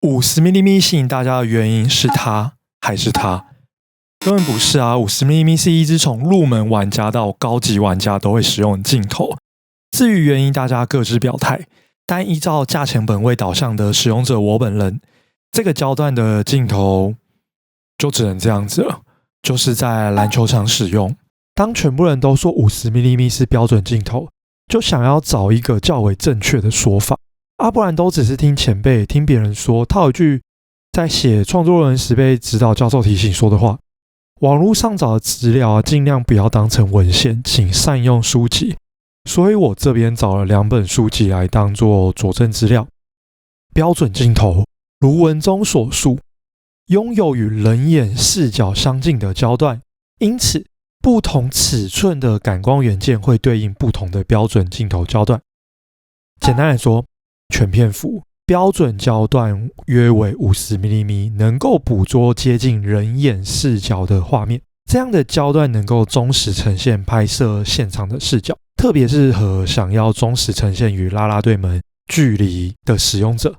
50mm 吸引大家的原因是它还是它？根本不是啊！50mm 是一支从入门玩家到高级玩家都会使用的镜头。至于原因，大家各自表态。但依照价钱本位导向的使用者我本人，这个焦段的镜头就只能这样子了，就是在篮球场使用。当全部人都说 50mm 是标准镜头，就想要找一个较为正确的说法。不然都只是听前辈听别人说，套一句在写创作论文时被指导教授提醒说的话：网络上找的资料尽量不要当成文献，请善用书籍。所以我这边找了2本书籍来当做佐证资料。标准镜头如文中所述，拥有与人眼视角相近的焦段，因此不同尺寸的感光元件会对应不同的标准镜头焦段。简单来说，全片幅标准焦段约为 50mm， 能够捕捉接近人眼视角的画面。这样的焦段能够忠实呈现拍摄现场的视角，特别适合想要忠实呈现与啦啦队们距离的使用者。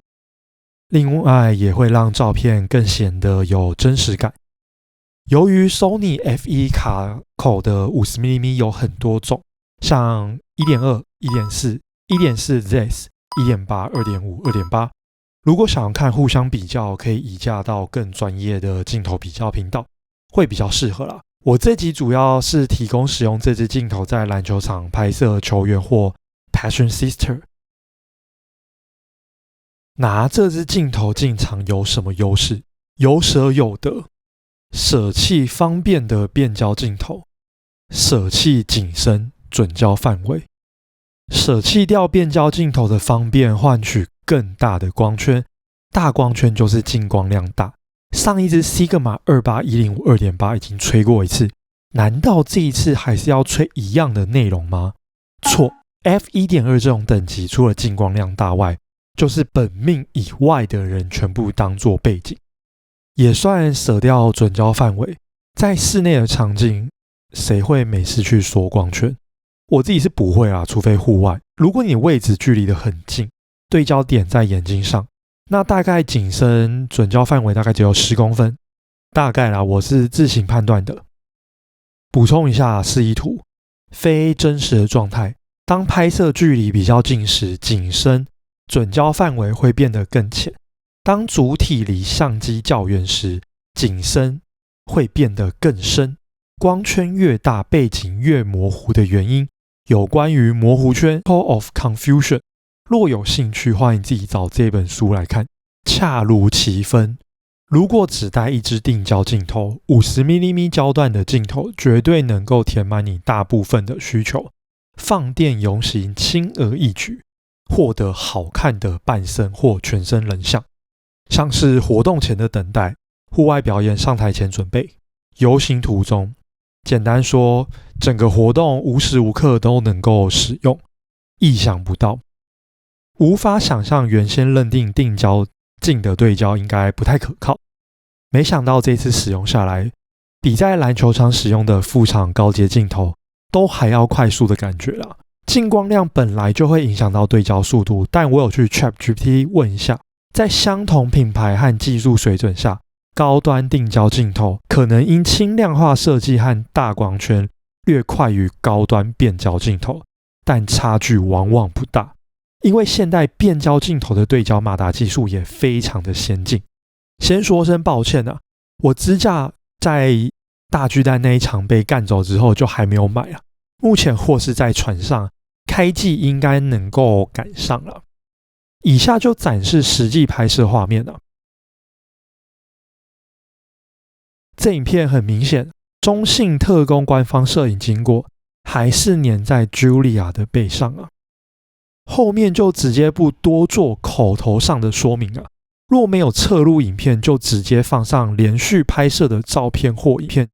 另外也会让照片更显得有真实感。由于 Sony F1 卡口的 50mm 有很多种，像 1.2、1.4、1.4Z、1.8、2.5、2.8，如果想要看互相比较，可以移驾到更专业的镜头比较频道，会比较适合啦。我这集主要是提供使用这支镜头在篮球场拍摄球员或 Passion Sister。 拿这支镜头进场有什么优势？有舍有得。舍弃方便的变焦镜头，舍弃景深准焦范围。舍弃掉变焦镜头的方便，换取更大的光圈。大光圈就是进光量大。上一支 Sigma 28105 2.8 已经吹过一次，难道这一次还是要吹一样的内容吗？错， F1.2 这种等级除了进光量大外，就是本命以外的人全部当作背景，也算舍掉准焦范围。在室内的场景，谁会没事去缩光圈？我自己是不会啦，除非户外。如果你位置距离的很近，对焦点在眼睛上，那大概景深准焦范围大概只有10公分，大概啦，我是自行判断的。补充一下示意图，非真实的状态，当拍摄距离比较近时，景深准焦范围会变得更浅；当主体离相机较远时，景深会变得更深。光圈越大，背景越模糊的原因，有关于模糊圈 Core of Confusion。若有兴趣，欢迎自己找这本书来看，恰如其分。如果只带一支定焦镜头， 50mm 焦段的镜头绝对能够填满你大部分的需求，放电游行轻而易举，获得好看的半身或全身人像，像是活动前的等待、户外表演上台前准备、游行途中。简单说，整个活动无时无刻都能够使用，意想不到。无法想象原先认定定焦镜的对焦应该不太可靠，没想到这次使用下来，比在篮球场使用的副厂高阶镜头都还要快速的感觉啦。进光量本来就会影响到对焦速度，但我有去 ChatGPT 问一下，在相同品牌和技术水准下，高端定焦镜头可能因轻量化设计和大光圈略快于高端变焦镜头，但差距往往不大。因为现代变焦镜头的对焦马达技术也非常的先进。先说声抱歉啊，我支架在大巨蛋那一场被干走之后就还没有买啊，目前货是在船上，开季应该能够赶上了。以下就展示实际拍摄画面了。这影片很明显，中信特工官方摄影经过，还是粘在 Julia 的背上啊。后面就直接不多做口头上的说明啊，若没有侧录影片，就直接放上连续拍摄的照片或影片。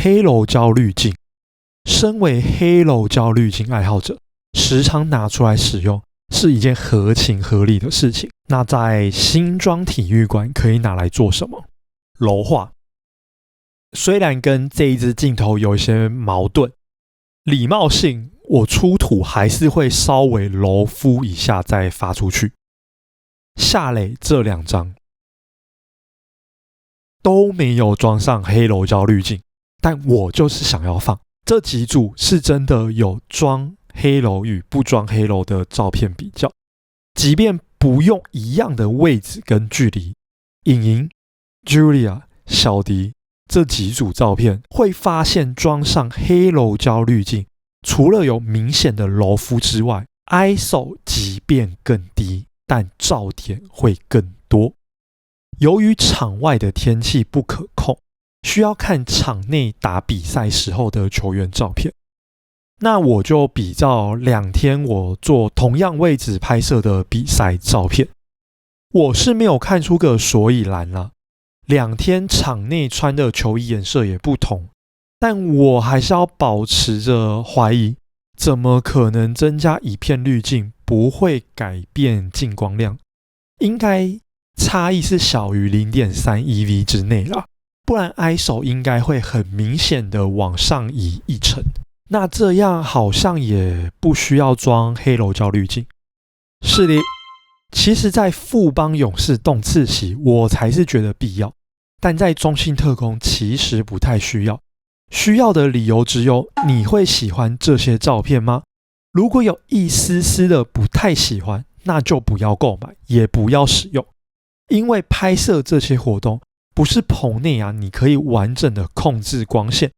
黑柔焦滤镜。身为黑柔焦滤镜爱好者，时常拿出来使用是一件合情合理的事情。那在新庄体育馆可以拿来做什么？柔化。虽然跟这一支镜头有一些矛盾，礼貌性我出图还是会稍微柔敷一下再发出去。夏磊这2张都没有装上黑柔焦滤镜，但我就是想要放。这几组是真的有装黑柔与不装黑柔的照片比较，即便不用一样的位置跟距离，颖莹、Julia、小迪这几组照片会发现装上黑柔焦滤镜，除了有明显的柔肤之外， ISO 即便更低，但照点会更多。由于场外的天气不可控，需要看场内打比赛时候的球员照片，那我就比照2天我做同样位置拍摄的比赛照片。我是没有看出个所以然啦，2天场内穿的球衣颜色也不同，但我还是要保持着怀疑，怎么可能增加一片滤镜不会改变进光量？应该差异是小于 0.3 EV 之内啦，不然 ISO 应该会很明显的往上移1层。那这样好像也不需要装黑柔焦滤镜。是的，其实在富邦勇士动次席我才是觉得必要，但在中信特攻其实不太需要。需要的理由只有你会喜欢这些照片吗？如果有一丝丝的不太喜欢，那就不要购买，也不要使用。因为拍摄这些活动不是棚内你可以完整的控制光线。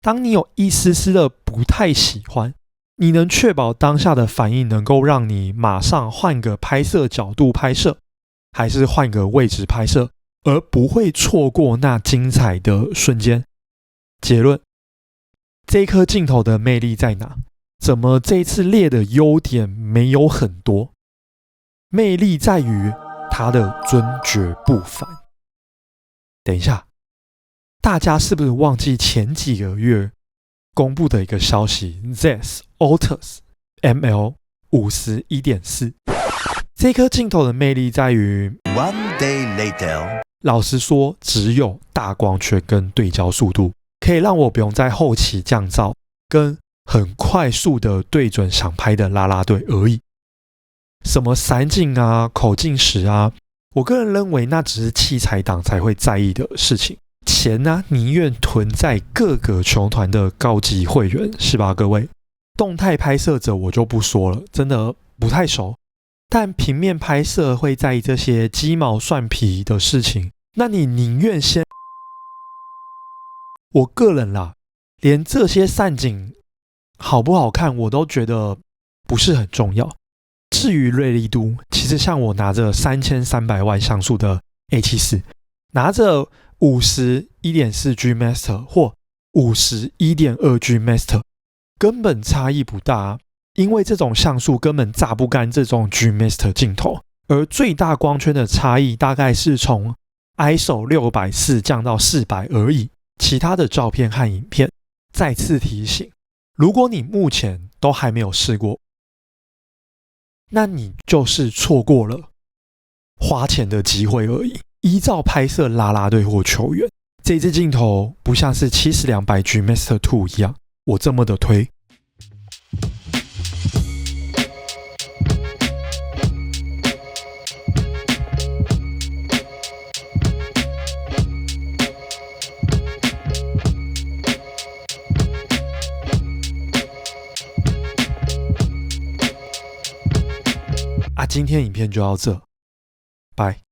当你有一丝丝的不太喜欢，你能确保当下的反应能够让你马上换个拍摄角度拍摄，还是换个位置拍摄，而不会错过那精彩的瞬间。结论，这颗镜头的魅力在哪？怎么这次列的优点没有很多？魅力在于它的尊爵不凡。等一下，大家是不是忘记前几个月公布的一个消息 ？Zeiss Altus ML 51.4， 这颗镜头的魅力在于 One day later， 老实说，只有大光圈跟对焦速度，可以让我不用在后期降噪跟很快速的对准想拍的啦啦队而已。什么散景口径时我个人认为那只是器材党才会在意的事情。钱宁愿囤在各个球团的高级会员，是吧各位？动态拍摄者我就不说了，真的不太熟。但平面拍摄会在意这些鸡毛蒜皮的事情，那你宁愿先……我个人连这些散景好不好看我都觉得不是很重要。至于锐利度，其实像我拿着3300万像素的 A74， 拿着 51.4G Master 或 51.2G Master 根本差异不大因为这种像素根本榨不干这种 G Master 镜头，而最大光圈的差异大概是从 ISO 640降到400而已。其他的照片和影片，再次提醒，如果你目前都还没有试过，那你就是错过了花钱的机会而已。依照拍摄啦啦队或球员，这支镜头不像是7200G Master 2一样，我这么的推。今天影片就到这，拜。